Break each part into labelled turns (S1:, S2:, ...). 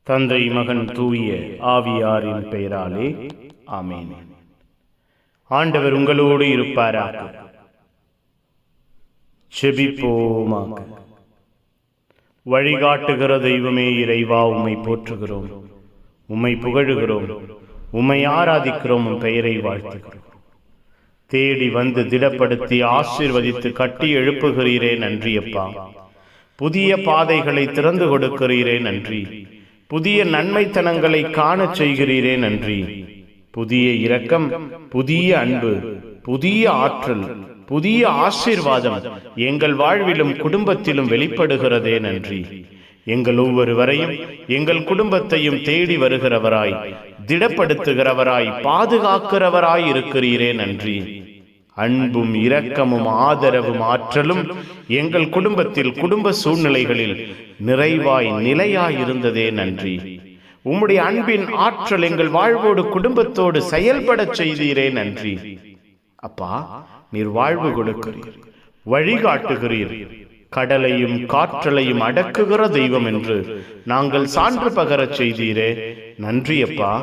S1: தந்தை, மகன், தூய ஆவியாரின் பெயராலே ஆமென். ஆண்டவர் உங்களோடு இருப்பாராக. செபிப்போமாக. வழிகாட்டுகிற தெய்வமே இறைவா, உம்மை போற்றுகிறோம், உம்மை புகழுகிறோம், உம்மை ஆராதிக்கிறோம், உம் பெயரை வாழ்த்துகிறோம். தேடி வந்து திடப்படுத்தி ஆசீர்வதித்து கட்டி எழுப்புகிறீரே, நன்றியப்பா. புதிய பாதைகளை திறந்து கொடுக்கிறீரே, நன்றி. புதிய நன்மைத்தனங்களை காண செய்கிறீரே, நன்றி. புதிய இரக்கம், புதிய அன்பு, புதிய ஆற்றல், புதிய ஆசீர்வாதம் எங்கள் வாழ்விலும் குடும்பத்திலும் வெளிப்படுகிறதே, நன்றி. எங்கள் ஒவ்வொருவரையும் எங்கள் குடும்பத்தையும் தேடி வருகிறவராய், திடப்படுத்துகிறவராய், பாதுகாக்கிறவராய் இருக்கிறீரே, நன்றி. அன்பும் இரக்கமும் ஆதரவும் ஆற்றலும் எங்கள் குடும்பத்தில், குடும்ப சூழ்நிலைகளில் நிறைவாய் நிலையாய் இருந்ததே, நன்றி. உம்முடைய அன்பின் ஆற்றல் எங்கள் வாழ்வோடு குடும்பத்தோடு செயல்பட செய்தீரே, நன்றி. அப்பா, நீர் வாழ்வு கொடுக்கிறீர், வழிகாட்டுகிறீர், கடலையும் காற்றலையும் அடக்குகிற தெய்வம் என்று நாங்கள் சான்று பகரச் செய்தீரே, நன்றி அப்பா.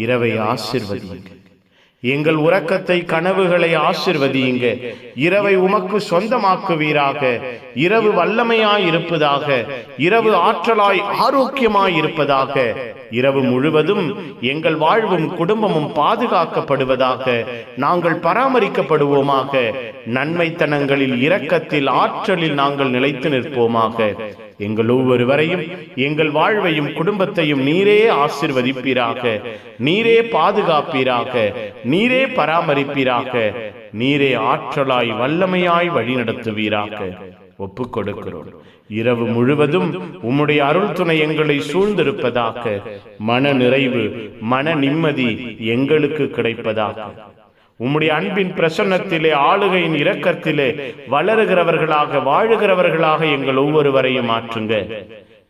S1: இரவை ஆசீர்வதியுங்க, எங்கள் உறக்கத்தை, கனவுகளை ஆசீர்வதியுங்க. இரவை உமக்கு சொந்தமாக்குவீராக. இரவு வல்லமையாய் இருப்பதாக, இரவு ஆற்றலாய் ஆரோக்கியமாய் இருப்பதாக, இரவு முழுவதும் எங்கள் வாழ்வும் குடும்பமும் பாதுகாக்கப்படுவதாக, நாங்கள் பராமரிக்கப்படுவோமாக. நன்மைத்தனங்களில், இரக்கத்தில், ஆற்றலில் நாங்கள் நிலைத்து நிற்போமாக. எங்கள் ஒவ்வொருவரையும், எங்கள் வாழ்வையும் குடும்பத்தையும் நீரே ஆசீர்வதிப்பீராக, நீரே பாதுகாப்பீராக, நீரே பராமரிப்பீராக, நீரே ஆற்றலாய் வல்லமையாய் வழிநடத்துவீராக. ஒப்புக் கொடுக்கிறோம். இரவு முழுவதும் உம்முடைய அருள் துணை எங்களை சூழ்ந்திருப்பதாக. மன நிறைவு, மன நிம்மதி எங்களுக்கு கிடைப்பதாக. உம்முடைய அன்பின் பிரசன்னத்திலே, ஆளுகையின் இரக்கத்திலே வளருகிறவர்களாக, வாழுகிறவர்களாக எங்கள் ஒவ்வொருவரையும் மாற்றுங்க.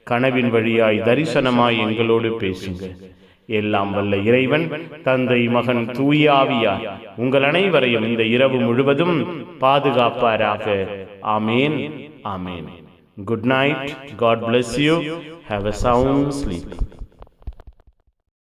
S1: கனவின் வழியாய், தரிசனமாய் எங்களோடு பேசுங்க. எல்லாம் வல்ல இறைவன், தந்தை, மகன், தூய ஆவியார் உங்கள் அனைவரையும் இந்த இரவு முழுவதும் பாதுகாப்பாராக. ஆமேன், ஆமேன். Good night. God bless you. Have a sound sleep.